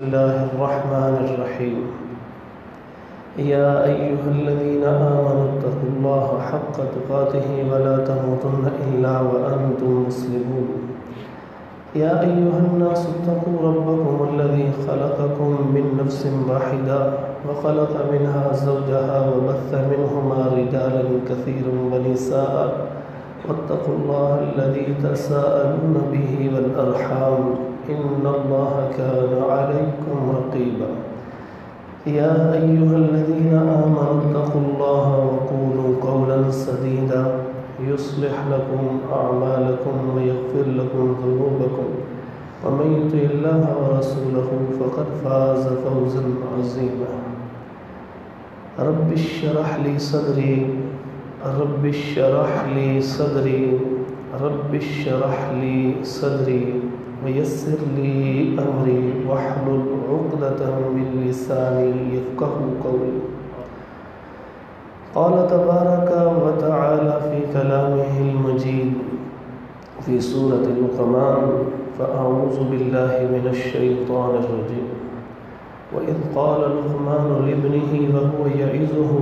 الله الرحمن الرحيم يا أيها الذين آمنوا اتقوا الله حق تقاته ولا تموتن إلا وأنتم مسلمون يا أيها الناس اتقوا ربكم الذي خلقكم من نفس واحدة وخلق منها زوجها وبث منهما رجالا كثيرا ونساء واتقوا الله الذي تساءلون به والأرحام إن الله كان عليكم رقيبا يا أيها الذين آمنوا اتقوا الله وقولوا قولا سديدا يصلح لكم أعمالكم ويغفر لكم ذنوبكم ومن يطع الله ورسوله فقد فاز فوزا عظيما رب اشرح لي صدري رب اشرح لي صدري رب اشرح لي صدري ويسر لي أمري واحلل عقدة من لساني يفقهوا قولي قال تبارك وتعالى في كلامه المجيد في سورة لقمان فأعوذ بالله من الشيطان الرجيم وإذ قال لقمان لابنه وهو يعظه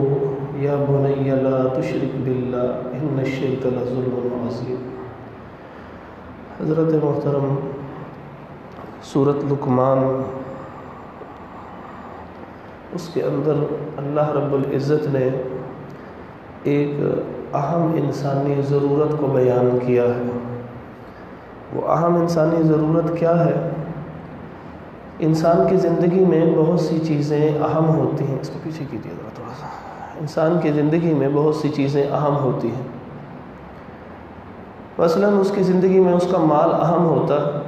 يا بني لا تشرك بالله إن الشرك لظلم عظيم۔ حضرت محترم، سورۃ لقمان، اس کے اندر اللہ رب العزت نے ایک اہم انسانی ضرورت کو بیان کیا ہے۔ وہ اہم انسانی ضرورت کیا ہے؟ انسان کی زندگی میں بہت سی چیزیں اہم ہوتی ہیں۔ اس کو پیچھے کیجیے ذرا تھوڑا سا۔ انسان کی زندگی میں بہت سی چیزیں اہم ہوتی ہیں۔ مثلاً اس کی زندگی میں اس کا مال اہم ہوتا ہے،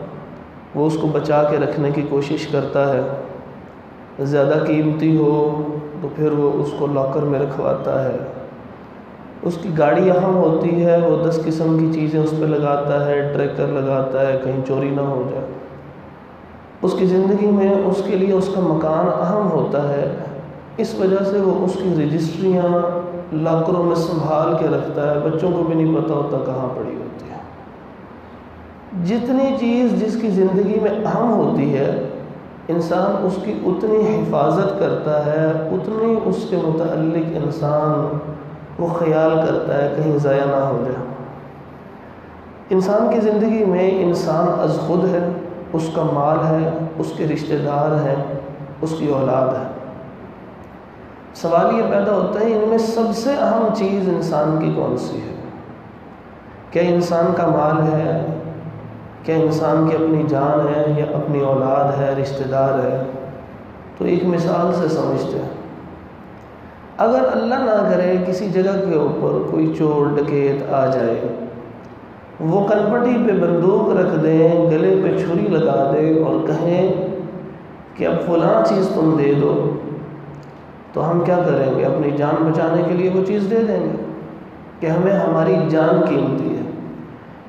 وہ اس کو بچا کے رکھنے کی کوشش کرتا ہے۔ زیادہ قیمتی ہو تو پھر وہ اس کو لاکر میں رکھواتا ہے۔ اس کی گاڑی اہم ہوتی ہے، وہ 10 قسم کی چیزیں اس پہ لگاتا ہے، ٹریکر لگاتا ہے کہیں چوری نہ ہو جائے۔ اس کی زندگی میں اس کے لیے اس کا مکان اہم ہوتا ہے، اس وجہ سے وہ اس کی رجسٹریاں لاکروں میں سنبھال کے رکھتا ہے، بچوں کو بھی نہیں پتہ ہوتا کہاں پڑی ہوتی ہے۔ جتنی چیز جس کی زندگی میں اہم ہوتی ہے، انسان اس کی اتنی حفاظت کرتا ہے، اتنی اس کے متعلق انسان وہ خیال کرتا ہے کہیں ضائع نہ ہو جائے۔ انسان کی زندگی میں انسان از خود ہے، اس کا مال ہے، اس کے رشتہ دار ہیں، اس کی اولاد ہے۔ سوال یہ پیدا ہوتا ہے ان میں سب سے اہم چیز انسان کی کون سی ہے؟ کیا انسان کا مال ہے؟ کیا انسان کی اپنی جان ہے یا اپنی اولاد ہے، رشتہ دار ہے؟ تو ایک مثال سے سمجھتے ہیں۔ اگر اللہ نہ کرے کسی جگہ کے اوپر کوئی چور ڈکیت آ جائے، وہ کنپٹی پہ بندوق رکھ دیں، گلے پہ چھری لگا دیں اور کہیں کہ اب فلاں چیز تم دے دو، تو ہم کیا کریں گے؟ اپنی جان بچانے کے لیے وہ چیز دے دیں گے کہ ہمیں ہماری جان قیمتی ہے۔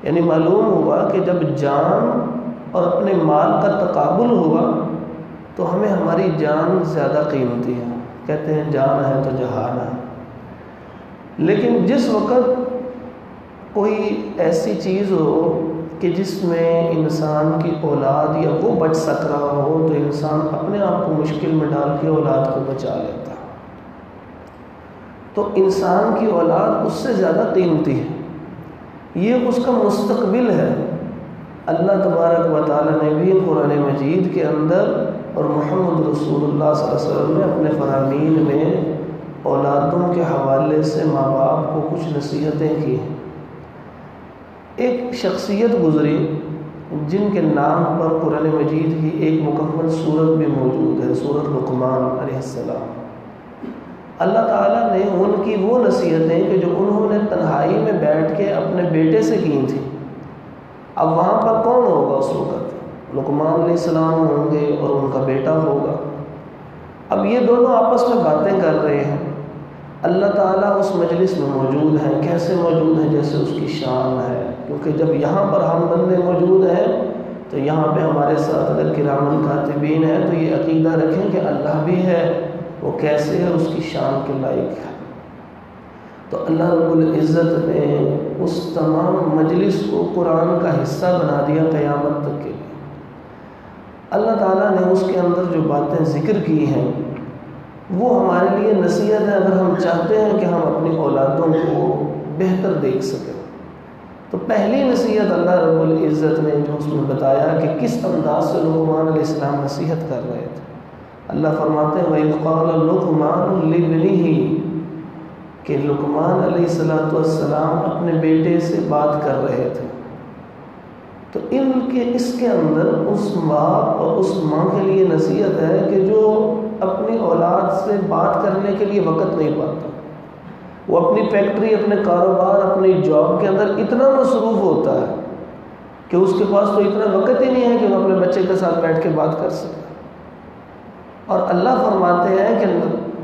یعنی معلوم ہوا کہ جب جان اور اپنے مال کا تقابل ہوا تو ہمیں ہماری جان زیادہ قیمتی ہے۔ کہتے ہیں جان ہے تو جہان ہے۔ لیکن جس وقت کوئی ایسی چیز ہو کہ جس میں انسان کی اولاد یا وہ بچ سک رہا ہو تو انسان اپنے آپ کو مشکل میں ڈال کے اولاد کو بچا لیتا ہے۔ تو انسان کی اولاد اس سے زیادہ قیمتی ہے، یہ اس کا مستقبل ہے۔ اللہ تبارک و تعالیٰ نے بھی قرآن مجید کے اندر اور محمد رسول اللہ صلی اللہ علیہ وسلم نے اپنے فرامین میں اولادوں کے حوالے سے ماں باپ کو کچھ نصیحتیں کی ہیں۔ ایک شخصیت گزری جن کے نام پر قرآن مجید کی ایک مکمل سورت بھی موجود ہے، سورۃ لقمان علیہ السلام۔ اللہ تعالیٰ نے ان کی وہ نصیحتیں کہ جو انہوں نے تنہائی میں بیٹھ کے اپنے بیٹے سے کی تھیں، اب وہاں پر کون ہوگا اس وقت؟ لقمان علیہ السلام ہوں گے اور ان کا بیٹا ہوگا۔ اب یہ دونوں آپس میں باتیں کر رہے ہیں، اللہ تعالیٰ اس مجلس میں موجود ہیں۔ کیسے موجود ہیں؟ جیسے اس کی شان ہے، کیونکہ جب یہاں پر ہم بندے موجود ہیں تو یہاں پہ ہمارے ساتھ اگر کرامن کاتبین ہیں تو یہ عقیدہ رکھیں کہ اللہ بھی ہے، وہ کیسے ہے، اس کی شان کے لائق ہے۔ تو اللہ رب العزت نے اس تمام مجلس کو قرآن کا حصہ بنا دیا قیامت تک کے لیے۔ اللہ تعالیٰ نے اس کے اندر جو باتیں ذکر کی ہیں وہ ہمارے لیے نصیحت ہے، اگر ہم چاہتے ہیں کہ ہم اپنی اولادوں کو بہتر دیکھ سکیں۔ تو پہلی نصیحت اللہ رب العزت نے جو اس میں بتایا کہ کس انداز سے لقمان علیہ السلام نصیحت کر رہے تھے۔ اللہ فرماتے ہیں وَإِذْ قَالَ لُقْمَانُ لِابْنِهِ کہ لقمان علیہ السلام اپنے بیٹے سے بات کر رہے تھے۔ تو اس کے اندر اس باپ اور اس ماں کے لیے نصیحت ہے کہ جو اپنی اولاد سے بات کرنے کے لیے وقت نہیں پاتا، وہ اپنی فیکٹری، اپنے کاروبار، اپنی جاب کے اندر اتنا مصروف ہوتا ہے کہ اس کے پاس تو اتنا وقت ہی نہیں ہے کہ وہ اپنے بچے کے ساتھ بیٹھ کے بات کر سکے۔ اور اللہ فرماتے ہیں کہ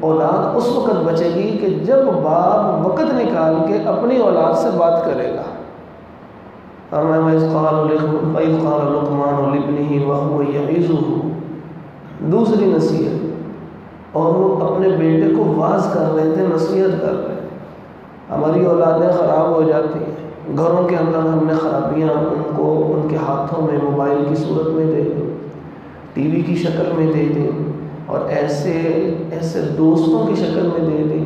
اولاد اس وقت بچے گی کہ جب باپ وقت نکال کے اپنی اولاد سے بات کرے گا۔ وَإِذْ قَالَ لُقْمَانُ لِابْنِهِ وَهُوَ يَعِظُهُ، دوسری نصیحت، اور وہ اپنے بیٹے کو واعظ کر رہے تھے، نصیحت کر رہے تھے۔ ہماری اولادیں خراب ہو جاتی ہیں، گھروں کے اندر ہم نے خرابیاں ان کو ان کے ہاتھوں میں موبائل کی صورت میں دے دیں، ٹی وی کی شکل میں دے دیں، اور ایسے دوستوں کی شکل میں دے دیں،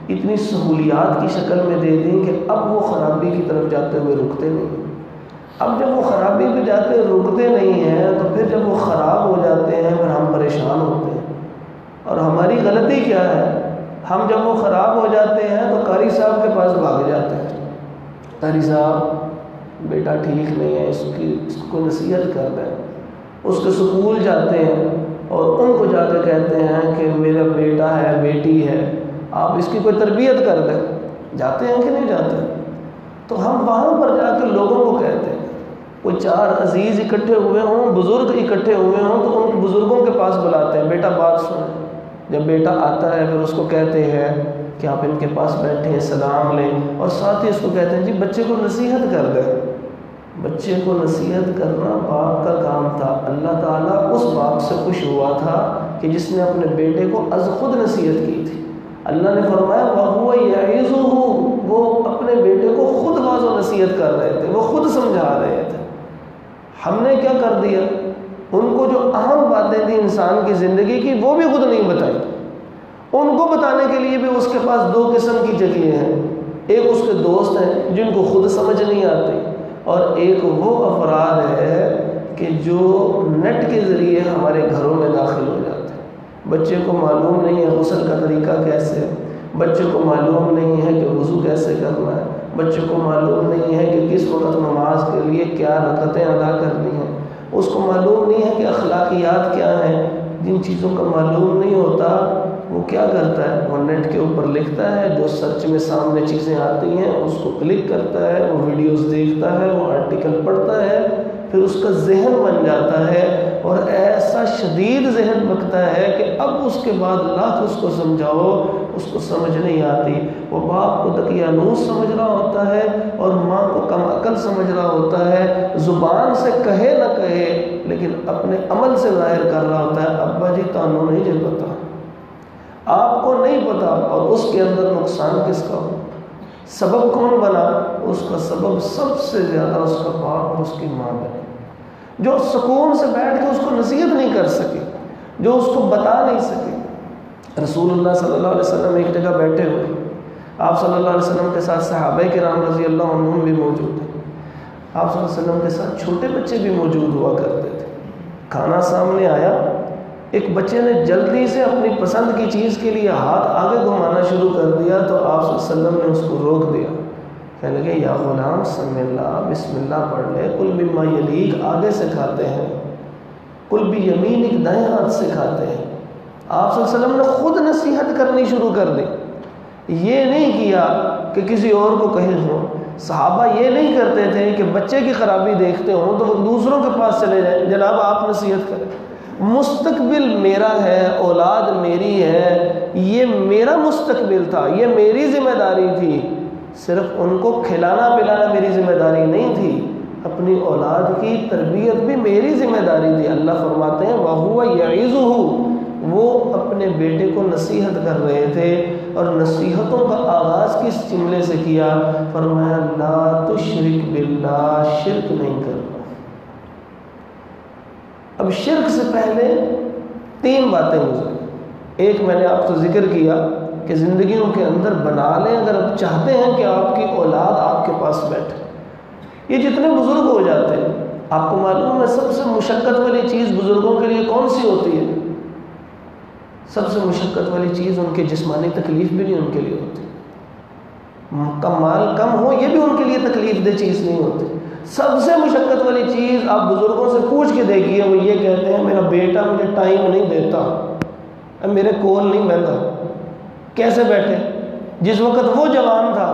اتنی سہولیات کی شکل میں دے دیں کہ اب وہ خرابی کی طرف جاتے ہوئے رکتے نہیں۔ اب جب وہ خرابی پہ جاتے رکتے نہیں ہیں تو پھر جب وہ خراب ہو جاتے ہیں پھر ہم پریشان ہوتے ہیں۔ اور ہماری غلطی کیا ہے؟ ہم جب وہ خراب ہو جاتے ہیں تو قاری صاحب کے پاس بھاگ جاتے ہیں، قاری صاحب بیٹا ٹھیک نہیں ہے، اس کو نصیحت کر دیں۔ اس کے سکول جاتے ہیں اور ان کو جا کے کہتے ہیں کہ میرا بیٹا ہے، بیٹی ہے، آپ اس کی کوئی تربیت کر دیں۔ جاتے ہیں کہ نہیں جاتے؟ تو ہم وہاں پر جا کے لوگوں کو کہتے ہیں، کوئی چار عزیز اکٹھے ہوئے ہوں، بزرگ اکٹھے ہوئے ہوں، تو ان بزرگوں کے پاس بلاتے ہیں، بیٹا بات سنیں۔ جب بیٹا آتا ہے پھر اس کو کہتے ہیں کہ آپ ان کے پاس بیٹھیں، سلام لیں، اور ساتھ ہی اس کو کہتے ہیں جی بچے کو نصیحت کر دیں۔ بچے کو نصیحت کرنا باپ کا کام تھا۔ اللہ تعالیٰ اس باپ سے خوش ہوا تھا کہ جس نے اپنے بیٹے کو از خود نصیحت کی تھی۔ اللہ نے فرمایا وَهُوَ يَعِظُهُ، وہ اپنے بیٹے کو خود واعظ و نصیحت کر رہے تھے، وہ خود سمجھا رہے تھے۔ ہم نے کیا کر دیا؟ ان کو جو اہم باتیں تھیں انسان کی زندگی کی وہ بھی خود نہیں بتائی۔ ان کو بتانے کے لیے بھی اس کے پاس دو قسم کی جگہیں ہیں، ایک اس کے دوست ہیں جن کو خود سمجھ نہیں آتی، اور ایک وہ افراد ہے کہ جو نیٹ کے ذریعے ہمارے گھروں میں داخل ہو جاتے ہیں۔ بچے کو معلوم نہیں ہے غسل کا طریقہ کیسے ہے، بچے کو معلوم نہیں ہے کہ وضو کیسے کرنا ہے، بچے کو معلوم نہیں ہے کہ کس وقت نماز کے لیے کیا رکعتیں ادا کرنی ہیں، اس کو معلوم نہیں ہے کہ اخلاقیات کیا ہیں۔ جن چیزوں کا معلوم نہیں ہوتا وہ کیا کرتا ہے؟ وہ نیٹ کے اوپر لکھتا ہے، جو سرچ میں سامنے چیزیں آتی ہیں اس کو کلک کرتا ہے، وہ ویڈیوز دیکھتا ہے، وہ آرٹیکل پڑھتا ہے، پھر اس کا ذہن بن جاتا ہے، اور ایسا شدید ذہن بنتا ہے کہ اب اس کے بعد لاکھ اس کو سمجھاؤ اس کو سمجھ نہیں آتی۔ وہ باپ کو دقیانوس سمجھ رہا ہوتا ہے اور ماں کو کم عقل سمجھ رہا ہوتا ہے، زبان سے کہے نہ کہے لیکن اپنے عمل سے ظاہر کر رہا ہوتا ہے ابا جی تانوں نہیں جے پتا، آپ کو نہیں پتا۔ اور اس کے اندر نقصان کس کا ہو؟ سبب کون بنا؟ اس کا سبب سب سے زیادہ اس کا باپ اور اس کی ماں بنے، جو سکون سے بیٹھ کے اس کو نصیحت نہیں کر سکے، جو اس کو بتا نہیں سکے۔ رسول اللہ صلی اللہ علیہ وسلم ایک جگہ بیٹھے ہوئے، آپ صلی اللہ علیہ وسلم کے ساتھ صحابہ کرام رضی اللہ عنہم بھی موجود ہیں، آپ صلی اللہ علیہ وسلم کے ساتھ چھوٹے بچے بھی موجود ہوا کرتے تھے۔ کھانا سامنے آیا، ایک بچے نے جلدی سے اپنی پسند کی چیز کے لیے ہاتھ آگے گھمانا شروع کر دیا تو آپ صلی اللہ علیہ وسلم نے اس کو روک دیا، کہنے لگے یا غلام سم اللہ، بسم اللہ پڑھ لے، کل مما یلیک آگے سے کھاتے ہیں، کل بیمینک دائیں ہاتھ سے کھاتے ہیں۔ آپ صلی اللہ علیہ وسلم نے خود نصیحت کرنی شروع کر دی، یہ نہیں کیا کہ کسی اور کو کہیں ہو۔ صحابہ یہ نہیں کرتے تھے کہ بچے کی خرابی دیکھتے ہوں تو وہ دوسروں کے پاس چلے جائیں، جناب آپ نصیحت کریں، مستقبل میرا ہے، اولاد میری ہے، یہ میرا مستقبل تھا، یہ میری ذمہ داری تھی، صرف ان کو کھلانا پلانا میری ذمہ داری نہیں تھی، اپنی اولاد کی تربیت بھی میری ذمہ داری تھی۔ اللہ فرماتے ہیں وَهُوَ يَعِظُهُ، وہ اپنے بیٹے کو نصیحت کر رہے تھے، اور نصیحتوں کا آغاز کس جملے سے کیا؟ فرمایا لا تشرک باللہ، شرک نہیں کرنا۔ اب شرک سے پہلے 3 باتیں گزریں. ایک میں نے آپ کو ذکر کیا کہ زندگیوں کے اندر بنا لیں اگر آپ چاہتے ہیں کہ آپ کی اولاد آپ کے پاس بیٹھے. یہ جتنے بزرگ ہو جاتے ہیں آپ کو معلوم ہے سب سے مشقت والی چیز بزرگوں کے لیے کون سی ہوتی ہے؟ سب سے مشقت والی چیز ان کے جسمانی تکلیف بھی نہیں ان کے لیے ہوتی. مال کم ہو یہ بھی ان کے لیے تکلیف دہ چیز نہیں ہوتی. سب سے مشقت والی چیز آپ بزرگوں سے پوچھ کے دیکھیے وہ یہ کہتے ہیں میرا بیٹا مجھے ٹائم نہیں دیتا, میرے کول نہیں بیٹھا. کیسے بیٹھے؟ جس وقت وہ جوان تھا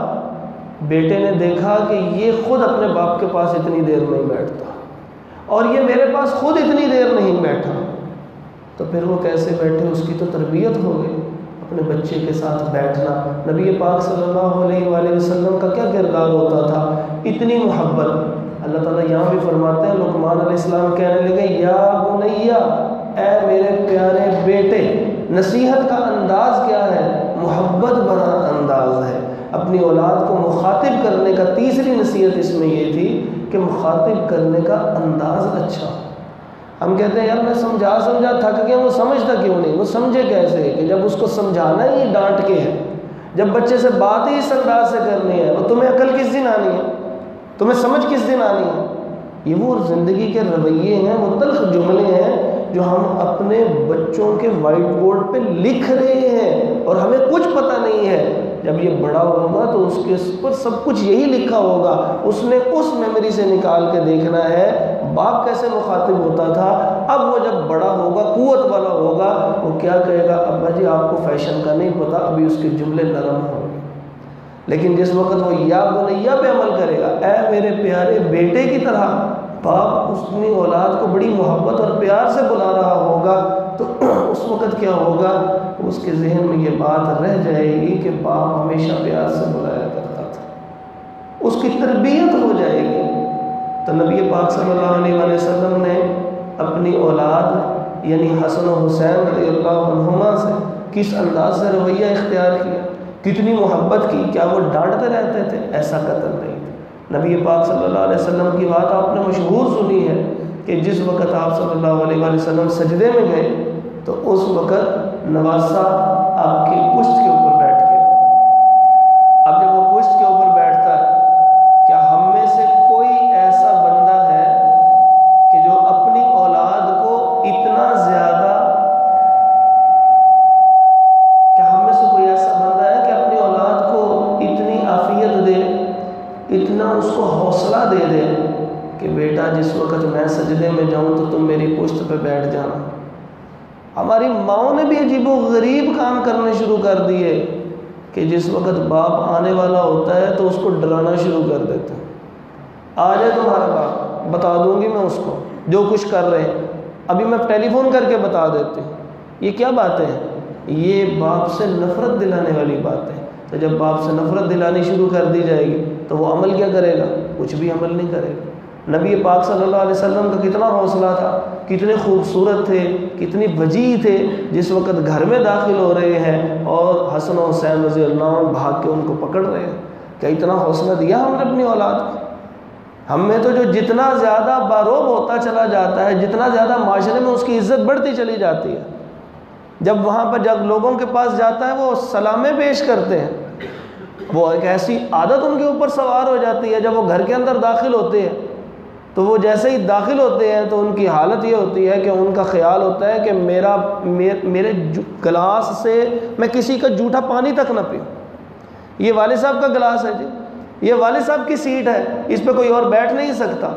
بیٹے نے دیکھا کہ یہ خود اپنے باپ کے پاس اتنی دیر نہیں بیٹھتا اور یہ میرے پاس خود اتنی دیر نہیں بیٹھا, تو پھر وہ کیسے بیٹھے؟ اس کی تو تربیت ہو گئی اپنے بچے کے ساتھ بیٹھنا. نبی پاک صلی اللہ علیہ وآلہ وسلم کا کیا کردار ہوتا تھا؟ اتنی محبت. اللہ تعالیٰ یہاں بھی فرماتے ہیں لقمان علیہ السلام کہنے لگے یا بنیا, اے میرے پیارے بیٹے. نصیحت کا انداز کیا ہے؟ محبت بھرا انداز ہے. اپنی اولاد کو مخاطب کرنے کا تیسری نصیحت اس میں یہ تھی کہ مخاطب کرنے کا انداز اچھا. ہم کہتے ہیں یار میں سمجھا تھک گیا, وہ سمجھتا کیوں نہیں؟ وہ سمجھے کیسے کہ جب اس کو سمجھانا ہی ڈانٹ کے ہے, جب بچے سے بات ہی اس انداز سے کرنی ہے, اور تمہیں عقل کس دن آنی ہے؟ تمہیں سمجھ کس دن آنی ہے؟ یہ وہ زندگی کے رویے ہیں, وہ تلخ جملے ہیں جو ہم اپنے بچوں کے وائٹ بورڈ پہ لکھ رہے ہیں اور ہمیں کچھ پتہ نہیں ہے. جب یہ بڑا ہوگا تو اس کے پر سب کچھ یہی لکھا ہوگا. اس نے اس میموری سے نکال کے دیکھنا ہے باپ کیسے مخاطب ہوتا تھا. اب وہ جب بڑا ہوگا قوت والا ہوگا وہ کیا کہے گا؟ ابا جی آپ کو فیشن کا نہیں پتا, ابھی اس کے جملے نرم ہوں گے. لیکن جس وقت وہ یا بنیا پہ عمل کرے گا, اے میرے پیارے بیٹے کی طرح, باپ اپنی اولاد کو بڑی محبت اور پیار سے بلا رہا ہوگا, تو اس وقت کیا ہوگا؟ اس کے ذہن میں یہ بات رہ جائے گی کہ باپ ہمیشہ پیار سے بلایا کرتا تھا. اس کی تربیت ہو جائے گی. تو نبی پاک صلی اللہ علیہ وآلہ وسلم نے اپنی اولاد یعنی حسن و حسین رضی اللہ عنہما سے کس انداز سے رویہ اختیار کیا, کتنی محبت کی. کیا وہ ڈانٹتے رہتے تھے؟ ایسا قتل نہیں تھا. نبی پاک صلی اللہ علیہ وسلم کی بات آپ نے مشہور سنی ہے کہ جس وقت آپ صلی اللہ علیہ وآلہ وسلم سجدے میں گئے تو اس وقت نواسا آپ کی پشت کے اوپر بیٹھ گیا. اب جب وہ پشت کے اوپر بیٹھتا ہے, کیا ہم میں سے کوئی ایسا بندہ ہے کہ جو اپنی اولاد کو اتنا زیادہ, کیا ہم میں سے کوئی ایسا بندہ ہے کہ اپنی اولاد کو اتنی عافیت دے, اتنا اس کو حوصلہ دے دے کہ بیٹا جس وقت میں سجدے میں جاؤں تو تم میری پشت پہ بیٹھ جانا؟ ہماری ماؤں نے بھی عجیب و غریب کام کرنے شروع کر دیے کہ جس وقت باپ آنے والا ہوتا ہے تو اس کو ڈرانا شروع کر دیتے ہیں. آ جائے تمہارا باپ, بتا دوں گی میں اس کو جو کچھ کر رہے ہیں, ابھی میں ٹیلی فون کر کے بتا دیتی ہوں. یہ کیا باتیں ہیں؟ یہ باپ سے نفرت دلانے والی بات ہے. تو جب باپ سے نفرت دلانی شروع کر دی جائے گی تو وہ عمل کیا کرے گا؟ کچھ بھی عمل نہیں کرے گا. نبی پاک صلی اللہ علیہ وسلم کا کتنا حوصلہ تھا, کتنے خوبصورت تھے, کتنی وجیح تھے. جس وقت گھر میں داخل ہو رہے ہیں اور حسن و حسین رضی اللہ عنہ بھاگ کے ان کو پکڑ رہے ہیں, کیا اتنا حوصلہ دیا ہم نے اپنی اولاد کو؟ ہم میں تو جو جتنا زیادہ باروب ہوتا چلا جاتا ہے, جتنا زیادہ معاشرے میں اس کی عزت بڑھتی چلی جاتی ہے, جب وہاں پر جب لوگوں کے پاس جاتا ہے وہ سلامیں پیش کرتے ہیں, وہ ایک ایسی عادت ان کے اوپر سوار ہو جاتی ہے. جب وہ گھر کے اندر داخل ہوتے ہیں تو وہ جیسے ہی داخل ہوتے ہیں تو ان کی حالت یہ ہوتی ہے کہ ان کا خیال ہوتا ہے کہ میرے گلاس سے میں کسی کا جھوٹا پانی تک نہ پیوں. یہ والد صاحب کا گلاس ہے جی, یہ والد صاحب کی سیٹ ہے, اس پہ کوئی اور بیٹھ نہیں سکتا.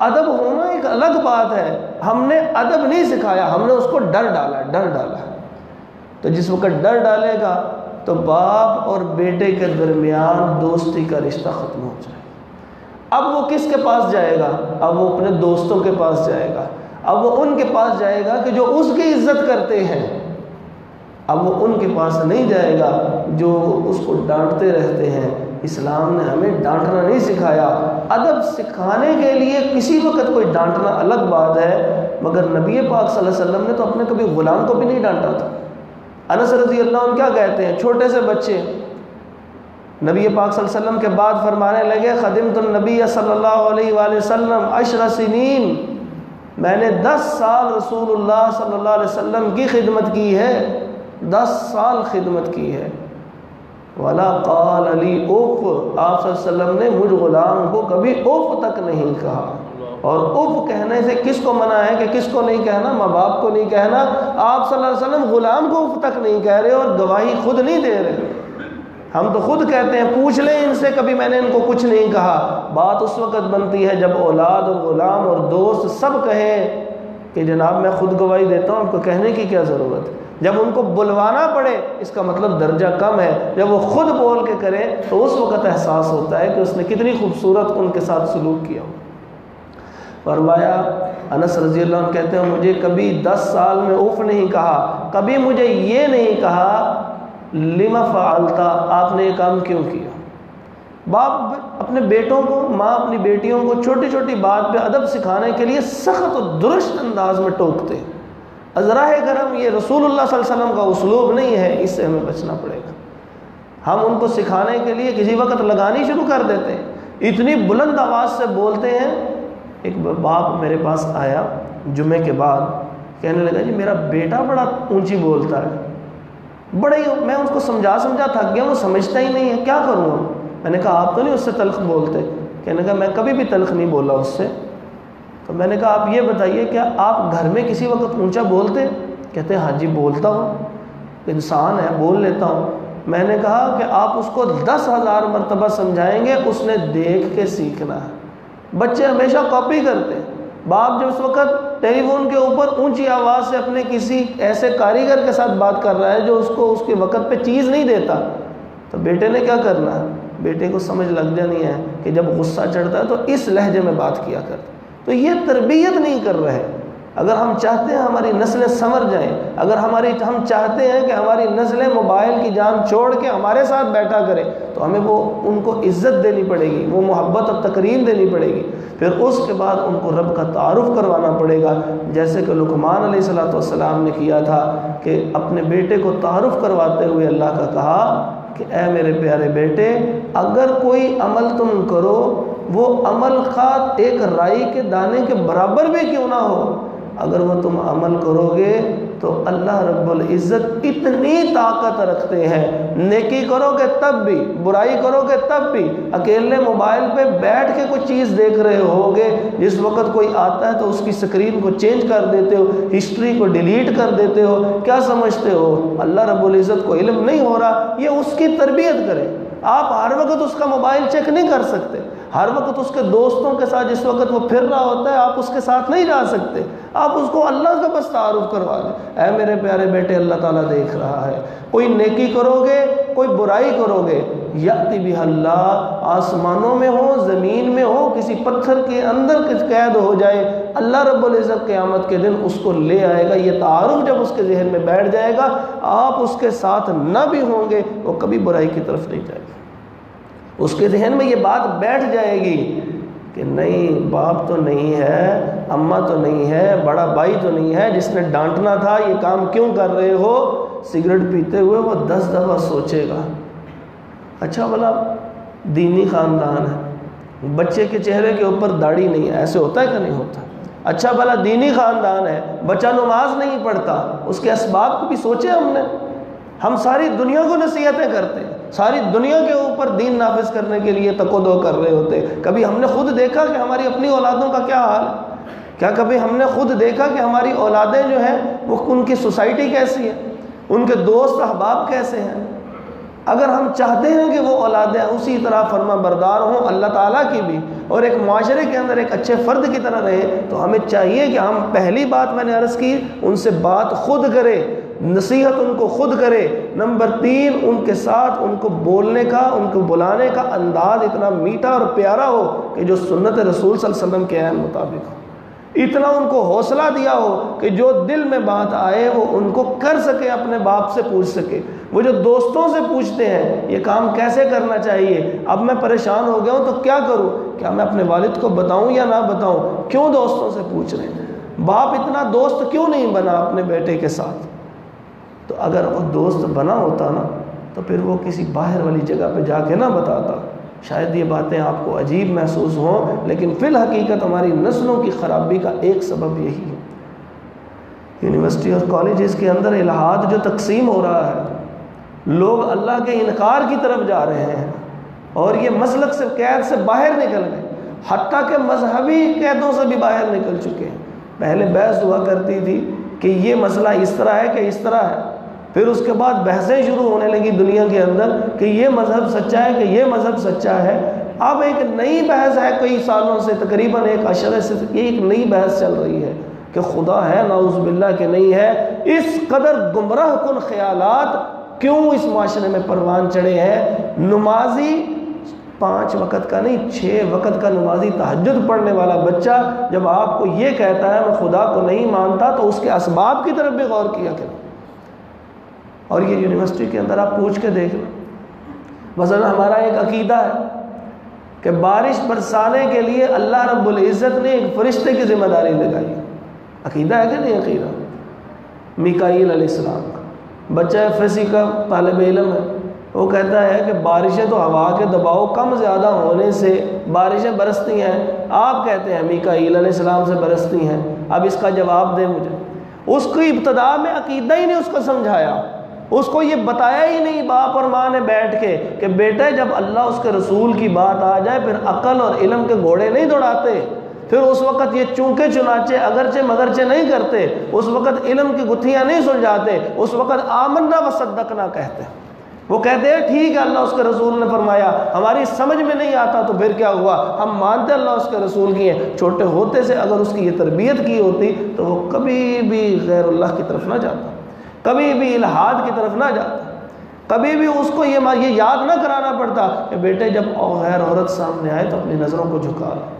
ادب ہونا ایک الگ بات ہے. ہم نے ادب نہیں سکھایا, ہم نے اس کو ڈر ڈالا. تو جس وقت ڈر ڈالے گا تو باپ اور بیٹے کے درمیان دوستی کا رشتہ ختم ہو جائے. اب وہ کس کے پاس جائے گا؟ اب وہ اپنے دوستوں کے پاس جائے گا. اب وہ ان کے پاس جائے گا کہ جو اس کی عزت کرتے ہیں. اب وہ ان کے پاس نہیں جائے گا جو اس کو ڈانٹتے رہتے ہیں. اسلام نے ہمیں ڈانٹنا نہیں سکھایا. ادب سکھانے کے لیے کسی وقت کوئی ڈانٹنا الگ بات ہے, مگر نبی پاک صلی اللہ علیہ وسلم نے تو اپنے کبھی غلام کو بھی نہیں ڈانٹا تھا. انس رضی اللہ عنہ کیا کہتے ہیں, چھوٹے سے بچے نبی پاک صلی اللہ علیہ وسلم کے بعد فرمانے لگے, خدمت النبی صلی اللہ علیہ وآلہ وسلم 10 سنین, میں نے 10 سال رسول اللہ صلی اللہ علیہ وسلم کی خدمت کی ہے، 10 سال خدمت کی ہے۔ وَلَا قَالَ لِي اُف، آپ صلی اللہ علیہ وسلم نے مجھ غلام کو کبھی اف تک نہیں کہا۔ اور اف کہنے سے کس کو منع ہے کہ کس کو نہیں کہنا؟ ماں باپ کو نہیں کہنا۔ آپ صلی اللہ علیہ وسلم غلام کو اف تک نہیں کہہ رہے اور گواہی خود نہیں دے رہے۔ ہم تو خود کہتے ہیں پوچھ لیں ان سے، کبھی میں نے ان کو کچھ نہیں کہا۔ بات اس وقت بنتی ہے جب اولاد اور غلام اور دوست سب کہیں کہ جناب میں خود گواہی دیتا ہوں، آپ کو کہنے کی کیا ضرورت ہے؟ جب ان کو بلوانا پڑے اس کا مطلب درجہ کم ہے، جب وہ خود بول کے کرے تو اس وقت احساس ہوتا ہے کہ اس نے کتنی خوبصورت ان کے ساتھ سلوک کیا۔ فرمایا انس رضی اللہ عنہ کہتے ہیں مجھے کبھی 10 سال میں اف نہیں کہا، کبھی مجھے یہ نہیں کہا لما فعلتا، آپ نے یہ کام کیوں کیا۔ باپ اپنے بیٹوں کو، ماں اپنی بیٹیوں کو چھوٹی چھوٹی بات پہ ادب سکھانے کے لیے سخت اور درست انداز میں ٹوکتے ہیں۔ ازراہ کرم یہ رسول اللہ صلی اللہ علیہ وسلم کا اسلوب نہیں ہے، اس سے ہمیں بچنا پڑے گا۔ ہم ان کو سکھانے کے لیے کسی وقت لگانی شروع کر دیتے ہیں، اتنی بلند آواز سے بولتے ہیں۔ ایک باپ میرے پاس آیا جمعے کے بعد، کہنے لگا جی میرا بیٹا بڑا اونچی بولتا ہے، بڑا ہی، میں اس کو سمجھا تھک گیا، وہ سمجھتا ہی نہیں ہے، کیا کروں ہم؟ میں نے کہا آپ تو نہیں اس سے تلخ بولتے؟ کہنے لگا میں کبھی بھی تلخ نہیں بولا اس سے۔ تو میں نے کہا آپ یہ بتائیے کیا آپ گھر میں کسی وقت اونچا بولتے؟ کہتے ہیں ہاں جی بولتا ہوں، انسان ہے بول لیتا ہوں۔ میں نے کہا کہ آپ اس کو 10,000 مرتبہ سمجھائیں گے، اس نے دیکھ کے سیکھنا ہے۔ بچے ہمیشہ کاپی کرتے ہیں۔ باپ جب اس وقت ٹیلی فون کے اوپر اونچی آواز سے اپنے کسی ایسے کاریگر کے ساتھ بات کر رہا ہے جو اس کو اس کے وقت پہ چیز نہیں دیتا، تو بیٹے نے کیا کرنا ہے؟ بیٹے کو سمجھ لگ جانی ہے کہ جب غصہ چڑھتا ہے تو اس لہجے میں بات کیا کر۔ تو یہ تربیت نہیں کر رہے۔ اگر ہم چاہتے ہیں ہماری نسلیں سنور جائیں، اگر ہم چاہتے ہیں کہ ہماری نسلیں موبائل کی جان چھوڑ کے ہمارے ساتھ بیٹھا کرے، تو ہمیں ان کو عزت دینی پڑے گی، وہ محبت اور تقریم دینی پڑے گی۔ پھر اس کے بعد ان کو رب کا تعارف کروانا پڑے گا، جیسے کہ لقمان علیہ السلام نے کیا تھا کہ اپنے بیٹے کو تعارف کرواتے ہوئے اللہ کا کہا کہ اے میرے پیارے بیٹے، اگر کوئی عمل تم کرو وہ عمل خواہ ایک رائی کے دانے کے برابر بھی کیوں نہ ہو، اگر وہ تم عمل کرو گے تو اللہ رب العزت اتنی طاقت رکھتے ہیں، نیکی کرو گے تب بھی، برائی کرو گے تب بھی، اکیلے موبائل پہ بیٹھ کے کوئی چیز دیکھ رہے ہوگے، جس وقت کوئی آتا ہے تو اس کی سکرین کو چینج کر دیتے ہو، ہسٹری کو ڈیلیٹ کر دیتے ہو، کیا سمجھتے ہو اللہ رب العزت کو علم نہیں ہو رہا؟ یہ اس کی تربیت کرے۔ آپ ہر وقت اس کا موبائل چیک نہیں کر سکتے، ہر وقت اس کے دوستوں کے ساتھ جس وقت وہ پھر رہا ہوتا ہے آپ اس کے ساتھ نہیں جا سکتے، آپ اس کو اللہ کا بس تعارف کروا دیں، اے میرے پیارے بیٹے اللہ تعالیٰ دیکھ رہا ہے، کوئی نیکی کرو گے کوئی برائی کرو گے، یأتی بہا اللہ، آسمانوں میں ہو زمین میں ہو کسی پتھر کے اندر قید ہو جائے، اللہ رب العزت قیامت کے دن اس کو لے آئے گا۔ یہ تعارف جب اس کے ذہن میں بیٹھ جائے گا، آپ اس کے ساتھ نہ بھی ہوں گے وہ کبھی برائی کی طرف نہیں جائے گا۔ اس کے ذہن میں یہ بات بیٹھ جائے گی کہ نہیں باپ تو نہیں ہے، اماں تو نہیں ہے، بڑا بھائی تو نہیں ہے جس نے ڈانٹنا تھا، یہ کام کیوں کر رہے ہو؟ سگریٹ پیتے ہوئے وہ 10 دفعہ سوچے گا۔ اچھا بھلا دینی خاندان ہے، بچے کے چہرے کے اوپر داڑھی نہیں ہے، ایسے ہوتا ہے کہ نہیں ہوتا؟ اچھا بھلا دینی خاندان ہے، بچہ نماز نہیں پڑھتا، اس کے اسباب کو بھی سوچے ہم نے؟ ہم ساری دنیا کو نصیحتیں کرتے ہیں، ساری دنیا کے اوپر دین نافذ کرنے کے لیے تک و دو کر رہے ہوتے ہیں، کبھی ہم نے خود دیکھا کہ ہماری اپنی اولادوں کا کیا حال ہے؟ کیا کبھی ہم نے خود دیکھا کہ ہماری اولادیں جو ہیں وہ ان کی سوسائٹی کیسی ہے، ان کے دوست احباب کیسے ہیں؟ اگر ہم چاہتے ہیں کہ وہ اولادیں اسی طرح فرما بردار ہوں اللہ تعالیٰ کی بھی، اور ایک معاشرے کے اندر ایک اچھے فرد کی طرح رہے، تو ہمیں چاہیے کہ ہم پہلی بات میں نے عرض کی ان سے بات خود کرے، نصیحت ان کو خود کرے۔ نمبر 3 ان کے ساتھ ان کو بولنے کا، ان کو بلانے کا انداز اتنا میٹھا اور پیارا ہو کہ جو سنت رسول صلی اللہ علیہ وسلم کے عین مطابق ہو، اتنا ان کو حوصلہ دیا ہو کہ جو دل میں بات آئے وہ ان کو کر سکے، اپنے باپ سے پوچھ سکے۔ وہ جو دوستوں سے پوچھتے ہیں یہ کام کیسے کرنا چاہیے، اب میں پریشان ہو گیا ہوں تو کیا کروں، کیا میں اپنے والد کو بتاؤں یا نہ بتاؤں، کیوں دوستوں سے پوچھ رہے ہیں؟ باپ اتنا دوست کیوں نہیں بنا اپنے بیٹے کے ساتھ؟ تو اگر وہ دوست بنا ہوتا نا تو پھر وہ کسی باہر والی جگہ پہ جا کے نہ بتاتا، شاید یہ باتیں آپ کو عجیب محسوس ہوں، لیکن فی الحقیقت ہماری نسلوں کی خرابی کا ایک سبب یہی ہے۔ یونیورسٹی اور کالجز کے اندر الہاد جو تقسیم ہو رہا ہے، لوگ اللہ کے انکار کی طرف جا رہے ہیں اور یہ مسلک سے قید سے باہر نکل گئے، حتیٰ کہ مذہبی قیدوں سے بھی باہر نکل چکے ہیں۔ پہلے بحث ہوا کرتی تھی کہ یہ مسئلہ اس طرح ہے کہ اس طرح ہے، پھر اس کے بعد بحثیں شروع ہونے لگی دنیا کے اندر کہ یہ مذہب سچا ہے کہ یہ مذہب سچا ہے۔ اب ایک نئی بحث ہے، کئی سالوں سے تقریباً ایک عشرے سے ایک نئی بحث چل رہی ہے کہ خدا ہے نعوذ باللہ کہ نہیں ہے۔ اس قدر گمراہ کن خیالات کیوں اس معاشرے میں پروان چڑھے ہیں؟ نمازی 5 وقت کا نہیں 6 وقت کا نمازی تہجد پڑھنے والا بچہ جب آپ کو یہ کہتا ہے میں خدا کو نہیں مانتا، تو اس کے اسباب کی طرف بھی غور کیا کریں۔ اور یہ یونیورسٹی کے اندر آپ پوچھ کے دیکھ لیں، مثلا ہمارا ایک عقیدہ ہے کہ بارش برسانے کے لیے اللہ رب العزت نے ایک فرشتے کی ذمہ داری لگائی۔ عقیدہ ہے کہ نہیں عقیدہ؟ میکائیل علیہ السلام کا بچہ FSC کا طالب علم ہے، وہ کہتا ہے کہ بارشیں تو ہوا کے دباؤ کم زیادہ ہونے سے بارشیں برستی ہیں، آپ کہتے ہیں میکائیل علیہ السلام سے برستی ہیں، اب اس کا جواب دیں مجھے۔ اس کو ابتدا میں عقیدہ ہی نہیں اس کو سمجھایا، اس کو یہ بتایا ہی نہیں باپ اور ماں نے بیٹھ کے کہ بیٹے جب اللہ اس کے رسول کی بات آ جائے پھر عقل اور علم کے گھوڑے نہیں دوڑاتے، پھر اس وقت یہ چونکے چنانچے اگرچہ مگرچہ نہیں کرتے، اس وقت علم کی گتھیاں نہیں سلجھاتے، اس وقت آمنا و صدقنا کہتے۔ وہ کہتے ہیں ٹھیک ہے اللہ اس کے رسول نے فرمایا، ہماری سمجھ میں نہیں آتا تو پھر کیا ہوا، ہم مانتے اللہ اس کے رسول کی ہیں۔ چھوٹے ہوتے سے اگر اس کی یہ تربیت کی ہوتی تو وہ کبھی بھی غیر اللہ کی طرف نہ جاتا، کبھی بھی الہاد کی طرف نہ جاتا، کبھی بھی اس کو یہ یاد نہ کرانا پڑتا کہ بیٹے جب غیر عورت سامنے آئے تو اپنی نظروں کو جھکا لو۔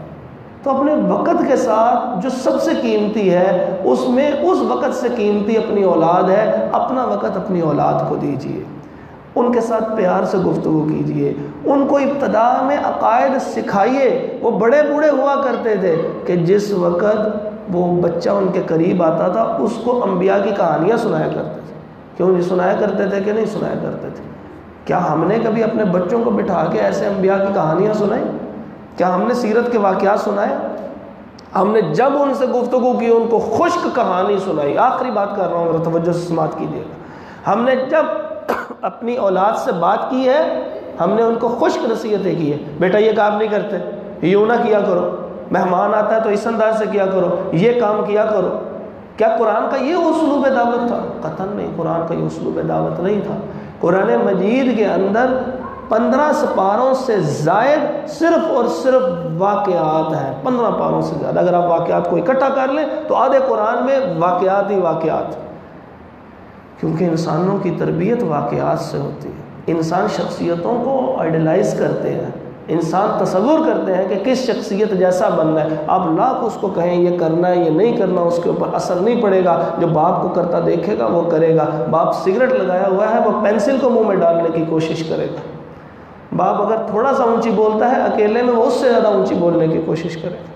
تو اپنے وقت کے ساتھ جو سب سے قیمتی ہے، اس میں اس وقت سے قیمتی اپنی اولاد ہے، اپنا وقت اپنی اولاد کو دیجیے، ان کے ساتھ پیار سے گفتگو کیجیے، ان کو ابتدا میں عقائد سکھائیے۔ وہ بڑے بوڑھے ہوا کرتے تھے کہ جس وقت وہ بچہ ان کے قریب آتا تھا اس کو انبیاء کی کہانیاں سنایا کرتے تھے۔ کیوں نہیں سنایا کرتے تھے کہ نہیں سنایا کرتے تھے؟ کیا ہم نے کبھی اپنے بچوں کو بٹھا کے ایسے انبیاء کی کہانیاں سنائیں؟ کیا ہم نے سیرت کے واقعات سنائے؟ ہم نے جب ان سے گفتگو کی ان کو خشک کہانی سنائی۔ آخری بات کر رہا ہوں، ذرا توجہ سے سماعت کیجیے گا۔ ہم نے جب اپنی اولاد سے بات کی ہے، ہم نے ان کو خشک نصیحتیں کی ہے، بیٹا یہ کام نہیں کرتے، یوں نہ کیا کرو، مہمان آتا ہے تو اس انداز سے کیا کرو، یہ کام کیا کرو۔ کیا قرآن کا یہ اسلوب دعوت تھا؟ قطعاً نہیں، قرآن کا یہ اسلوب دعوت نہیں تھا۔ قرآن مجید کے اندر 15 سپاروں سے زائد صرف اور صرف واقعات ہیں، 15 پاروں سے زیادہ۔ اگر آپ واقعات کو اکٹھا کر لیں تو آدھے قرآن میں واقعات ہی واقعات، کیونکہ انسانوں کی تربیت واقعات سے ہوتی ہے۔ انسان شخصیتوں کو آئیڈلائز کرتے ہیں، انسان تصور کرتے ہیں کہ کس شخصیت جیسا بننا ہے۔ آپ لاکھ اس کو کہیں یہ کرنا ہے یہ نہیں کرنا، اس کے اوپر اثر نہیں پڑے گا۔ جو باپ کو کرتا دیکھے گا وہ کرے گا۔ باپ سگریٹ لگایا ہوا ہے، وہ پینسل کو منہ میں ڈالنے کی کوشش کرے گا۔ باپ اگر تھوڑا سا اونچی بولتا ہے اکیلے میں، وہ اس سے زیادہ اونچی بولنے کی کوشش کرے گا۔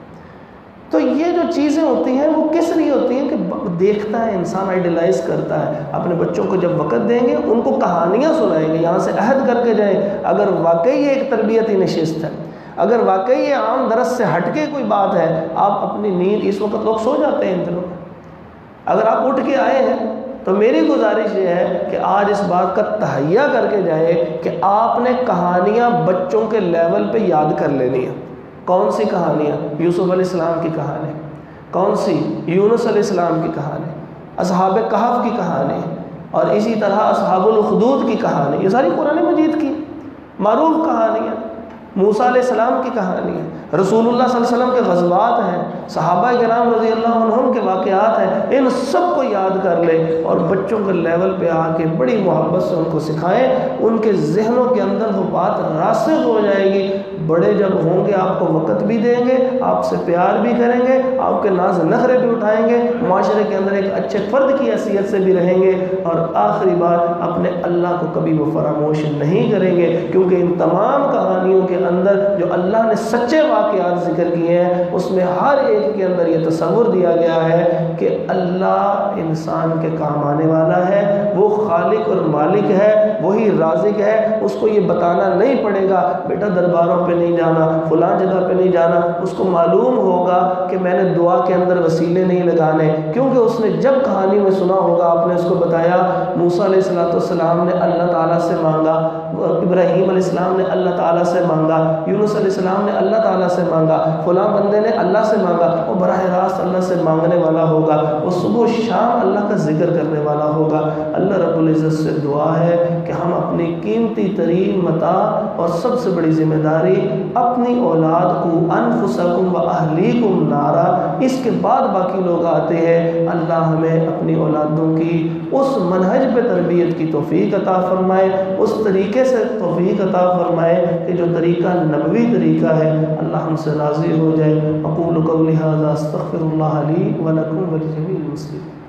تو یہ جو چیزیں ہوتی ہیں وہ کس لیے ہوتی ہیں کہ دیکھتا ہے انسان، آئیڈیلائز کرتا ہے۔ اپنے بچوں کو جب وقت دیں گے ان کو کہانیاں سنائیں گے، یہاں سے عہد کر کے جائیں۔ اگر واقعی یہ ایک تربیتی نشست ہے، اگر واقعی یہ عام درس سے ہٹ کے کوئی بات ہے، آپ اپنی نیند، اس وقت لوگ سو جاتے ہیں ان دنوں، اگر آپ اٹھ کے آئے ہیں تو میری گزارش یہ ہے کہ آج اس بات کا تہیہ کر کے جائے کہ آپ نے کہانیاں بچوں کے لیول پہ یاد کر لینی ہے۔ کون سی کہانیاں؟ یوسف علیہ السلام کی کہانی، کون سی؟ یونس علیہ السلام کی کہانی، اصحاب کہف کی کہانی، اور اسی طرح اصحاب الاخدود کی کہانی۔ یہ ساری قرآن مجید کی معروف کہانیاں، موسیٰ علیہ السلام کی کہانی ہے، رسول اللہ صلی اللہ علیہ وسلم کے غزوات ہیں، صحابہ کرام رضی اللہ عنہم کے واقعات ہیں۔ ان سب کو یاد کر لیں اور بچوں کے لیول پہ آ کے بڑی محبت سے ان کو سکھائیں۔ ان کے ذہنوں کے اندر وہ بات راسخ ہو جائے گی۔ بڑے جب ہوں گے آپ کو وقت بھی دیں گے، آپ سے پیار بھی کریں گے، آپ کے ناز نخرے بھی اٹھائیں گے، معاشرے کے اندر ایک اچھے فرد کی حیثیت سے بھی رہیں گے، اور آخری بات اپنے اللہ کو کبھی وہ فراموش نہیں کریں گے، کیونکہ ان تمام کہانیوں کے اندر جو اللہ نے سچے واقعات ذکر کیے ہیں اس میں ہر ایک کے اندر یہ تصور دیا گیا ہے کہ اللہ انسان کے کام آنے والا ہے، وہ خالق اور مالک ہے، وہی رازق ہے، اس کو یہ بتانا نہیں پڑے گا بیٹا درباروں پہ نہیں جانا، فلاں جگہ پہ نہیں جانا، اس کو معلوم ہوگا کہ میں نے دعا کے اندر وسیلے نہیں لگانے، کیونکہ اس نے جب کہانی میں سنا ہوگا آپ نے اس کو بتایا موسیٰ علیہ السلام نے اللہ تعالیٰ سے مانگا، ابراہیم علیہ السلام نے اللہ تعالیٰ سے مانگا، یونس علیہ السلام نے اللہ تعالیٰ سے مانگا، فلاں بندے نے اللہ سے مانگا، وہ براہ راست اللہ سے مانگنے والا ہوگا، وہ صبح و شام اللہ کا ذکر کرنے والا ہوگا۔ اللہ رب العزت سے دعا ہے کہ ہم اپنی قیمتی ترین متاع اور سب سے بڑی ذمہ داری اپنی اولاد کو انفسکم و اہلیکم نارا، اس کے بعد باقی لوگ آتے ہیں، اللہ ہمیں اپنی اولادوں کی اس منہج پہ تربیت کی توفیق عطا فرمائے، اس طریقے سے توفیق عطا فرمائے کہ جو طریقہ نبوی طریقہ ہے، اللہ ہم سے راضی ہو جائے۔ اقول قولی ھذا استغفر اللہ لی ولکم ولجمیع المسلمین۔